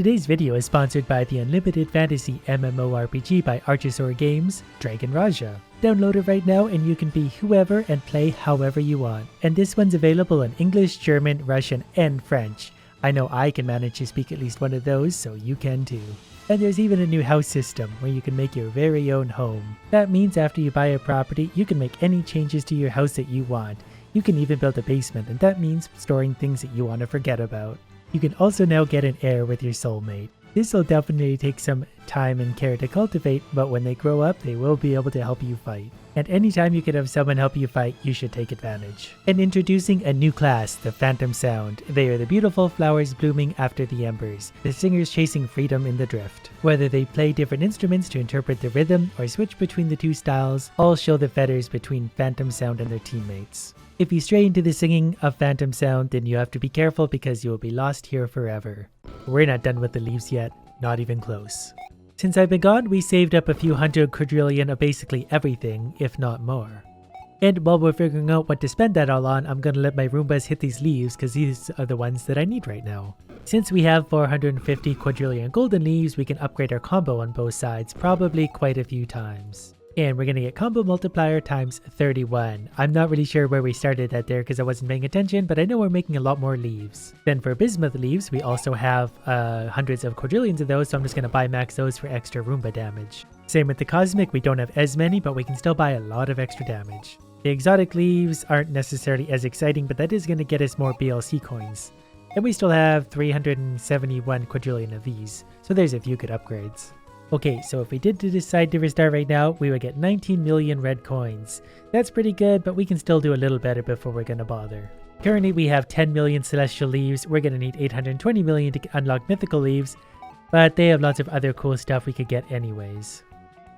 Today's video is sponsored by the Unlimited Fantasy MMORPG by Archosaur Games, Dragon Raja. Download it right now and you can be whoever and play however you want. And this one's available in English, German, Russian, and French. I know I can manage to speak at least one of those, so you can too. And there's even a new house system where you can make your very own home. That means after you buy a property, you can make any changes to your house that you want. You can even build a basement, and that means storing things that you want to forget about. You can also now get an heir with your soulmate. This will definitely take some time and care to cultivate, but when they grow up, they will be able to help you fight. And anytime you can have someone help you fight, you should take advantage. And introducing a new class, the Phantom Sound. They are the beautiful flowers blooming after the embers, the singers chasing freedom in the drift. Whether they play different instruments to interpret the rhythm or switch between the two styles, all show the feathers between Phantom Sound and their teammates. If you stray into the singing of Phantom Sound, then you have to be careful because you will be lost here forever. We're not done with the leaves yet, not even close. Since I've been gone, we saved up a few hundred quadrillion of basically everything, if not more. And while we're figuring out what to spend that all on, I'm gonna let my Roombas hit these leaves because these are the ones that I need right now. Since we have 450 quadrillion golden leaves, we can upgrade our combo on both sides probably quite a few times. And we're going to get combo multiplier times 31. I'm not really sure where we started that there because I wasn't paying attention, but I know we're making a lot more leaves. Then for bismuth leaves, we also have hundreds of quadrillions of those, so I'm just going to buy max those for extra Roomba damage. Same with the cosmic, we don't have as many, but we can still buy a lot of extra damage. The exotic leaves aren't necessarily as exciting, but that is going to get us more BLC coins. And we still have 371 quadrillion of these, so there's a few good upgrades. Okay, so if we did decide to restart right now, we would get 19 million red coins. That's pretty good, but we can still do a little better before we're gonna bother. Currently we have 10 million celestial leaves. We're gonna need 820 million to unlock mythical leaves, but they have lots of other cool stuff we could get anyways.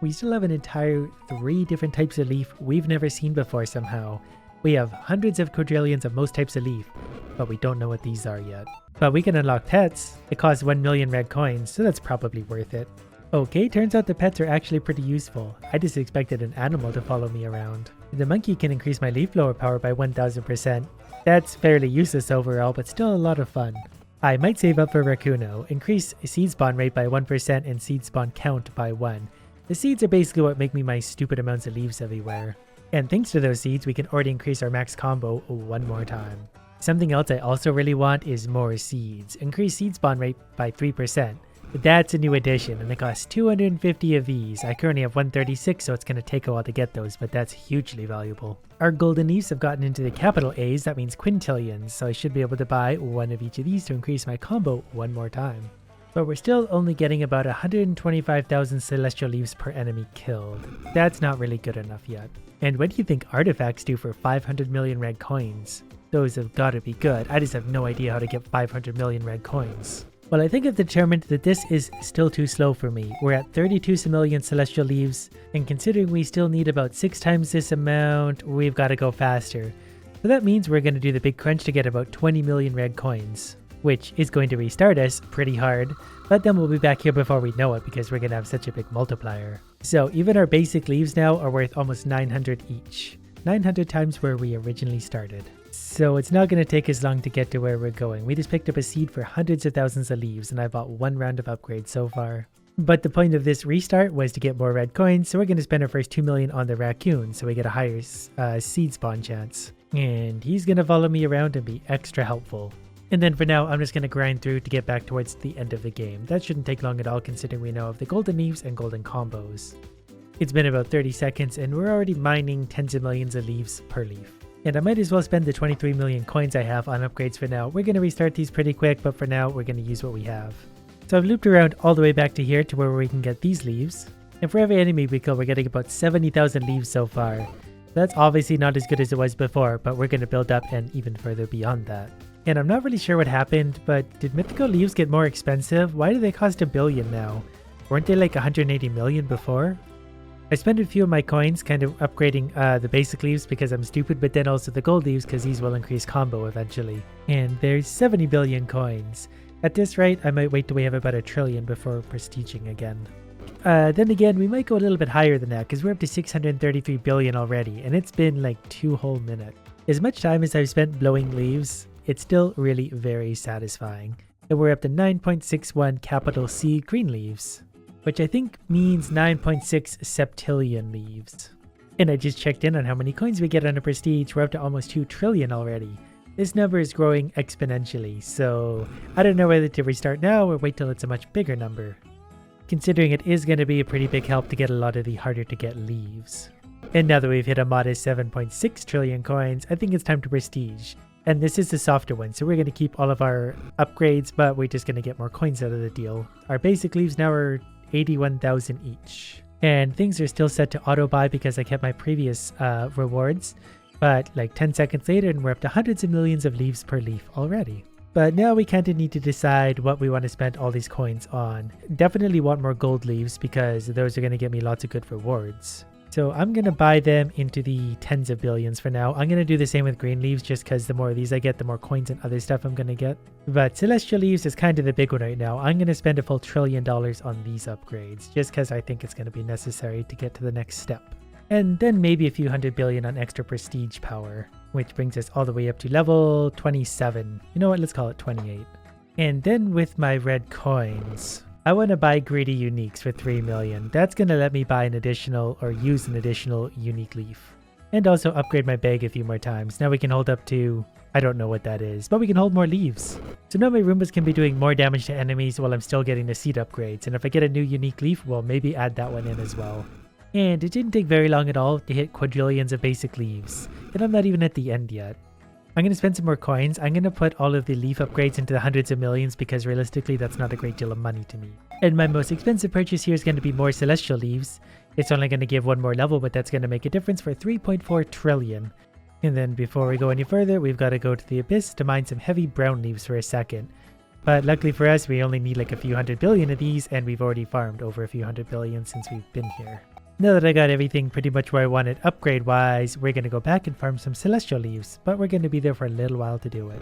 We still have an entire 3 different types of leaf we've never seen before somehow. We have hundreds of quadrillions of most types of leaf, but we don't know what these are yet. But we can unlock pets. It costs 1 million red coins, so that's probably worth it. Okay, turns out the pets are actually pretty useful. I just expected an animal to follow me around. The monkey can increase my leaf blower power by 1000%. That's fairly useless overall, but still a lot of fun. I might save up for Raccuno, increase seed spawn rate by 1% and seed spawn count by 1. The seeds are basically what make me my stupid amounts of leaves everywhere. And thanks to those seeds, we can already increase our max combo one more time. Something else I also really want is more seeds. Increase seed spawn rate by 3%. That's a new addition, and it costs 250 of these. I currently have 136, so it's going to take a while to get those, but that's hugely valuable. Our golden leaves have gotten into the capital A's, that means quintillions, so I should be able to buy one of each of these to increase my combo one more time. But we're still only getting about 125,000 celestial leaves per enemy killed. That's not really good enough yet. And what do you think artifacts do for 500 million red coins? Those have got to be good. I just have no idea how to get 500 million red coins. Well, I think I've determined that this is still too slow for me. We're at 32 million celestial leaves, and considering we still need about 6 times this amount, we've got to go faster. So that means we're going to do the big crunch to get about 20 million red coins, which is going to restart us pretty hard, but then we'll be back here before we know it because we're going to have such a big multiplier. So even our basic leaves now are worth almost 900 each. 900 times where we originally started. So it's not going to take as long to get to where we're going. We just picked up a seed for hundreds of thousands of leaves, and I bought 1 round of upgrades so far. But the point of this restart was to get more red coins, so we're going to spend our first 2 million on the raccoon so we get a higher seed spawn chance. And he's going to follow me around and be extra helpful. And then for now, I'm just going to grind through to get back towards the end of the game. That shouldn't take long at all considering we now have the golden leaves and golden combos. It's been about 30 seconds and we're already mining tens of millions of leaves per leaf. And I might as well spend the 23 million coins I have on upgrades for now. We're going to restart these pretty quick, but for now we're going to use what we have. So I've looped around all the way back to here to where we can get these leaves. And for every enemy we kill, we're getting about 70,000 leaves so far. That's obviously not as good as it was before, but we're going to build up and even further beyond that. And I'm not really sure what happened, but did mythical leaves get more expensive? Why do they cost $1 billion now? Weren't they like 180 million before? I spent a few of my coins kind of upgrading the basic leaves because I'm stupid, but then also the gold leaves because these will increase combo eventually. And there's 70 billion coins. At this rate, I might wait till we have about 1 trillion before prestiging again. Then again, we might go a little bit higher than that because we're up to 633 billion already, and it's been like 2 whole minutes. As much time as I've spent blowing leaves, it's still really very satisfying. And we're up to 9.61 capital C green leaves, which I think means 9.6 septillion leaves. And I just checked in on how many coins we get on a prestige. We're up to almost 2 trillion already. This number is growing exponentially, so I don't know whether to restart now or wait till it's a much bigger number, considering it is going to be a pretty big help to get a lot of the harder to get leaves. And now that we've hit a modest 7.6 trillion coins, I think it's time to prestige. And this is the softer one, so we're going to keep all of our upgrades, but we're just going to get more coins out of the deal. Our basic leaves now are 81,000 each. And things are still set to auto buy because I kept my previous rewards. But like 10 seconds later and we're up to hundreds of millions of leaves per leaf already. But now we kind of need to decide what we want to spend all these coins on. Definitely want more gold leaves because those are going to get me lots of good rewards. So I'm going to buy them into the tens of billions for now. I'm going to do the same with green leaves just because the more of these I get, the more coins and other stuff I'm going to get. But celestial leaves is kind of the big one right now. I'm going to spend a full $1 trillion on these upgrades just because I think it's going to be necessary to get to the next step. And then maybe a few 100 billion on extra prestige power, which brings us all the way up to level 27. You know what? Let's call it 28. And then with my red coins, I want to buy greedy uniques for 3 million. That's going to let me buy an additional or use an additional unique leaf. And also upgrade my bag a few more times. Now we can hold up to, I don't know what that is, but we can hold more leaves. So now my Roombas can be doing more damage to enemies while I'm still getting the seed upgrades. And if I get a new unique leaf, well, maybe add that one in as well. And it didn't take very long at all to hit quadrillions of basic leaves. And I'm not even at the end yet. I'm going to spend some more coins. I'm going to put all of the leaf upgrades into the hundreds of millions because realistically that's not a great deal of money to me. And my most expensive purchase here is going to be more celestial leaves. It's only going to give one more level, but that's going to make a difference for 3.4 trillion. And then before we go any further, we've got to go to the abyss to mine some heavy brown leaves for a second. But luckily for us, we only need like a few 100 billion of these, and we've already farmed over a few 100 billion since we've been here. Now that I got everything pretty much where I want it upgrade-wise, we're going to go back and farm some celestial leaves, but we're going to be there for a little while to do it.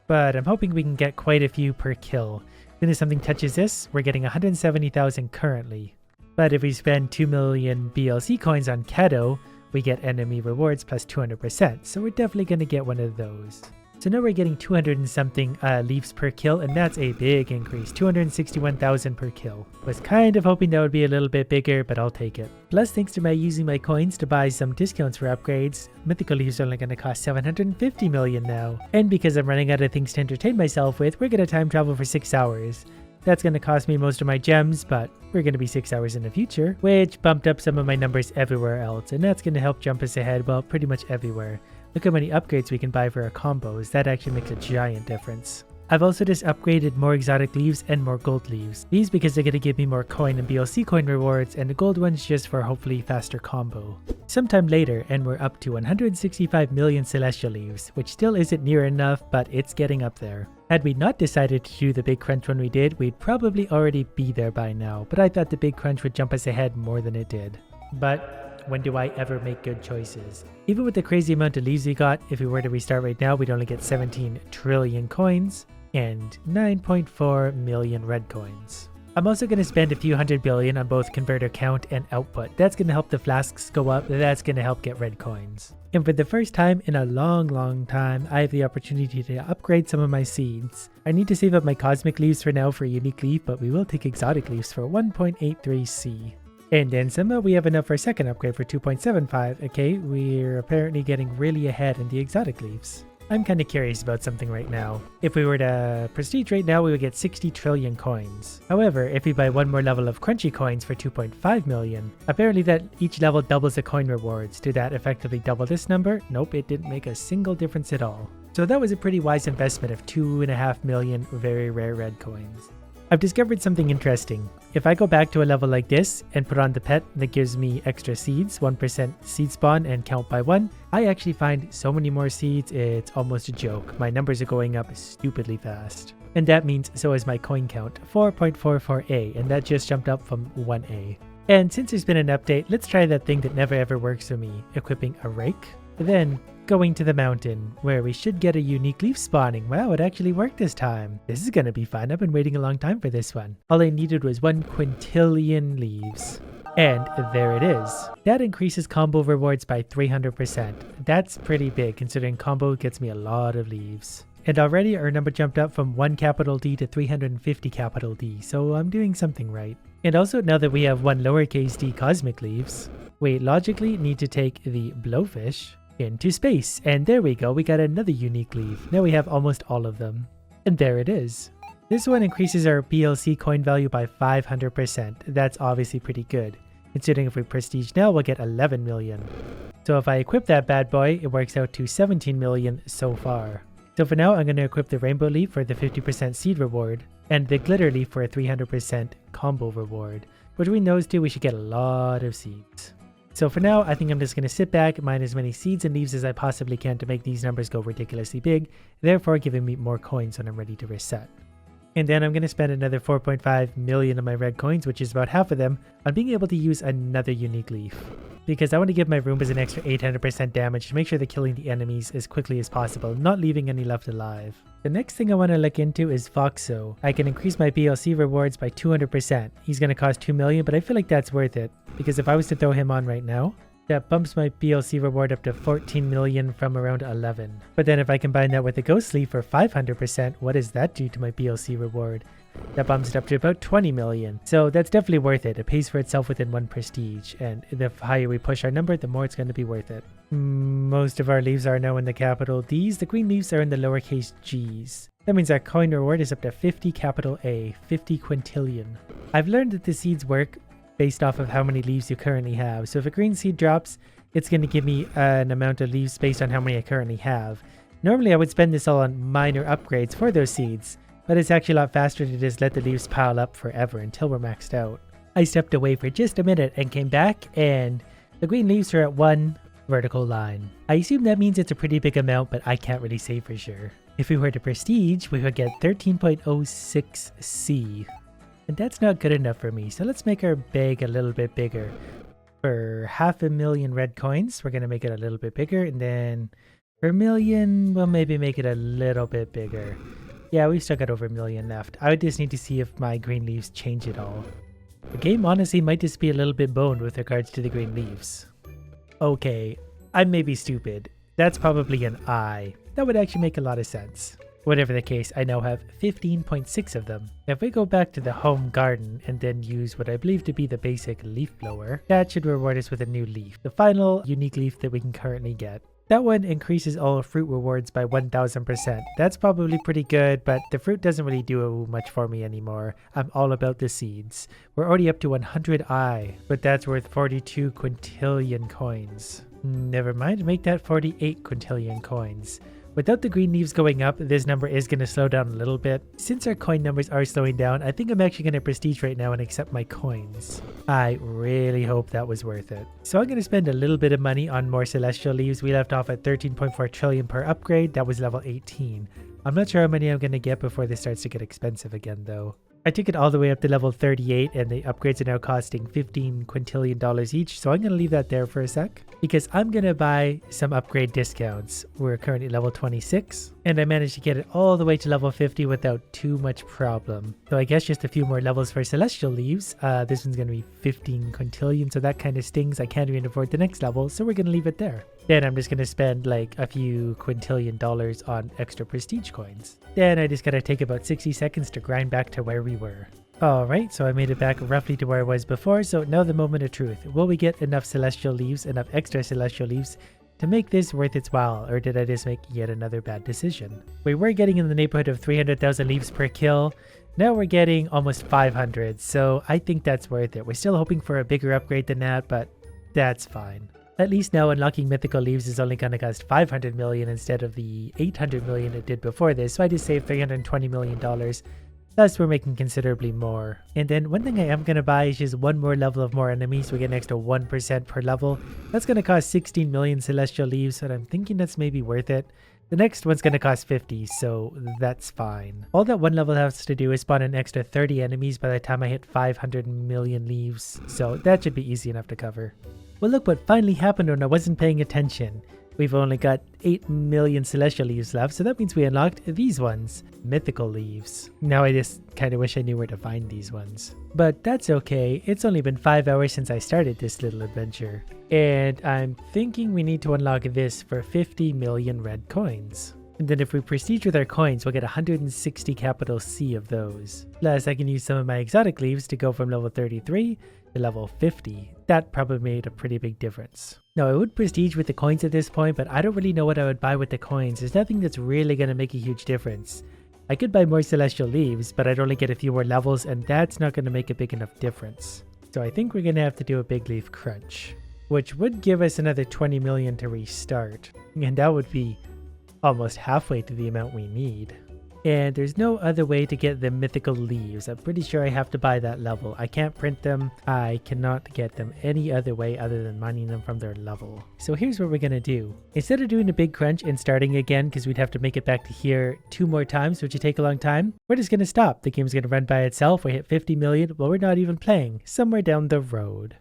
But I'm hoping we can get quite a few per kill. As soon as something touches this, we're getting 170,000 currently. But if we spend 2 million BLC coins on Kato, we get enemy rewards plus 200%, so we're definitely going to get one of those. So now we're getting 200 and something leaves per kill, and that's a big increase, 261,000 per kill. Was kind of hoping that would be a little bit bigger, but I'll take it. Plus, thanks to my using my coins to buy some discounts for upgrades, mythical leaves are only going to cost 750 million now. And because I'm running out of things to entertain myself with, we're going to time travel for 6 hours. That's going to cost me most of my gems, but we're going to be 6 hours in the future, which bumped up some of my numbers everywhere else, and that's going to help jump us ahead, well, pretty much everywhere. Look how many upgrades we can buy for our combos. That actually makes a giant difference. I've also just upgraded more exotic leaves and more gold leaves. These because they're going to give me more coin and BLC coin rewards, and the gold ones just for hopefully faster combo. Sometime later, and we're up to 165 million celestial leaves, which still isn't near enough, but it's getting up there. Had we not decided to do the big crunch when we did, we'd probably already be there by now, but I thought the big crunch would jump us ahead more than it did. But when do I ever make good choices? Even with the crazy amount of leaves we got, if we were to restart right now, we'd only get 17 trillion coins and 9.4 million red coins. I'm also going to spend a few 100 billion on both converter count and output. That's going to help the flasks go up, that's going to help get red coins. And for the first time in a long time, I have the opportunity to upgrade some of my seeds. I need to save up my cosmic leaves for now for a unique leaf, but we will take exotic leaves for 1.83C. And then somehow we have enough for a second upgrade for 2.75. Okay, we're apparently getting really ahead in the exotic leaves. I'm kind of curious about something right now. If we were to prestige right now, we would get 60 trillion coins. However, if we buy one more level of crunchy coins for 2.5 million, apparently that each level doubles the coin rewards. Did that effectively double this number? Nope, it didn't make a single difference at all. So that was a pretty wise investment of 2.5 million very rare red coins. I've discovered something interesting. If I go back to a level like this and put on the pet that gives me extra seeds, 1% seed spawn and count by 1, I actually find so many more seeds, it's almost a joke. My numbers are going up stupidly fast. And that means so is my coin count, 4.44A, and that just jumped up from 1A. And since there's been an update, let's try that thing that never ever works for me, equipping a rake. Then going to the mountain, where we should get a unique leaf spawning. Wow, it actually worked this time. This is going to be fun. I've been waiting a long time for this one. All I needed was 1 quintillion leaves. And there it is. That increases combo rewards by 300%. That's pretty big considering combo gets me a lot of leaves. And already our number jumped up from 1 capital D to 350 capital D, so I'm doing something right. And also, now that we have 1 lowercase d cosmic leaves, we logically need to take the blowfish into space. And there we go, we got another unique leaf. Now we have almost all of them. And there it is. This one increases our PLC coin value by 500%. That's obviously pretty good. Considering if we prestige now, we'll get 11 million. So if I equip that bad boy, it works out to 17 million so far. So for now, I'm going to equip the rainbow leaf for the 50% seed reward and the glitter leaf for a 300% combo reward. Between those two, we should get a lot of seeds. So for now, I think I'm just going to sit back, mine as many seeds and leaves as I possibly can to make these numbers go ridiculously big, therefore giving me more coins when I'm ready to reset. And then I'm going to spend another 4.5 million of my red coins, which is about half of them, on being able to use another unique leaf. Because I want to give my Roombas an extra 800% damage to make sure they're killing the enemies as quickly as possible, not leaving any left alive. The next thing I want to look into is Foxo. I can increase my PLC rewards by 200%. He's going to cost 2 million, but I feel like that's worth it. Because if I was to throw him on right now, that bumps my PLC reward up to 14 million from around 11. But then if I combine that with the Ghost Leaf for 500%, what does that do to my PLC reward? That bumps it up to about 20 million. So that's definitely worth it. It pays for itself within 1 prestige. And the higher we push our number, the more it's going to be worth it. Most of our leaves are now in the capital D's. The green leaves are in the lowercase g's. That means our coin reward is up to 50 capital A, 50 quintillion. I've learned that the seeds work based off of how many leaves you currently have. So if a green seed drops, it's going to give me an amount of leaves based on how many I currently have. Normally I would spend this all on minor upgrades for those seeds, but it's actually a lot faster to just let the leaves pile up forever until we're maxed out. I stepped away for just a minute and came back, and the green leaves are at 1 vertical line. I assume that means it's a pretty big amount, but I can't really say for sure. If we were to prestige, we would get 13.06C. And that's not good enough for me, so let's make our bag a little bit bigger. For 500,000 red coins, we're going to make it a little bit bigger, and then for 1 million, we'll maybe make it a little bit bigger. Yeah, we've still got over 1 million left. I would just need to see if my green leaves change at all. The game honestly might just be a little bit boned with regards to the green leaves. Okay, I may be stupid. That's probably an I. That would actually make a lot of sense. Whatever the case, I now have 15.6 of them. If we go back to the home garden and then use what I believe to be the basic leaf blower, that should reward us with a new leaf, the final unique leaf that we can currently get. That one increases all fruit rewards by 1000%. That's probably pretty good, but the fruit doesn't really do much for me anymore. I'm all about the seeds. We're already up to 100i, but that's worth 42 quintillion coins. Never mind, make that 48 quintillion coins. Without the green leaves going up, this number is going to slow down a little bit. Since our coin numbers are slowing down, I think I'm actually going to prestige right now and accept my coins. I really hope that was worth it. So I'm going to spend a little bit of money on more celestial leaves. We left off at 13.4 trillion per upgrade. That was level 18. I'm not sure how many I'm going to get before this starts to get expensive again though. I took it all the way up to level 38 and the upgrades are now costing $15 quintillion each, so I'm going to leave that there for a sec because I'm going to buy some upgrade discounts. We're currently level 26 and I managed to get it all the way to level 50 without too much problem. So I guess just a few more levels for celestial leaves. This one's going to be 15 quintillion, so that kind of stings. I can't even afford the next level, so we're going to leave it there. Then I'm just going to spend like a few quintillion dollars on extra prestige coins. Then I just got to take about 60 seconds to grind back to where we were. Alright, so I made it back roughly to where I was before, so now the moment of truth. Will we get enough celestial leaves, enough extra celestial leaves to make this worth its while, or did I just make yet another bad decision? We were getting in the neighborhood of 300,000 leaves per kill. Now we're getting almost 500, so I think that's worth it. We're still hoping for a bigger upgrade than that, but that's fine. At least now unlocking mythical leaves is only going to cost 500 million instead of the 800 million it did before this, so I just saved $320 million. Thus we're making considerably more. And then one thing I am going to buy is just one more level of more enemies. We get an extra 1% per level. That's going to cost 16 million celestial leaves, and I'm thinking that's maybe worth it. The next one's going to cost 50, so that's fine. All that one level has to do is spawn an extra 30 enemies by the time I hit 500 million leaves, so that should be easy enough to cover. Well, look what finally happened when I wasn't paying attention. We've only got 8 million celestial leaves left, so that means we unlocked these ones, mythical leaves. Now I just kind of wish I knew where to find these ones. But that's okay, it's only been 5 hours since I started this little adventure. And I'm thinking we need to unlock this for 50 million red coins. And then if we prestige with our coins, we'll get 160 capital C of those. Plus, I can use some of my exotic leaves to go from level 33 to level 50. That probably made a pretty big difference. Now, I would prestige with the coins at this point, but I don't really know what I would buy with the coins. There's nothing that's really going to make a huge difference. I could buy more celestial leaves, but I'd only get a few more levels, and that's not going to make a big enough difference. So I think we're going to have to do a big leaf crunch, which would give us another 20 million to restart. And that would be almost halfway to the amount we need. And there's no other way to get the mythical leaves. I'm pretty sure I have to buy that level. I can't print them. I cannot get them any other way other than mining them from their level. So here's what we're going to do. Instead of doing a big crunch and starting again, because we'd have to make it back to here 2 more times, which would take a long time, we're just going to stop. The game's going to run by itself. We hit 50 million while we're not even playing, somewhere down the road.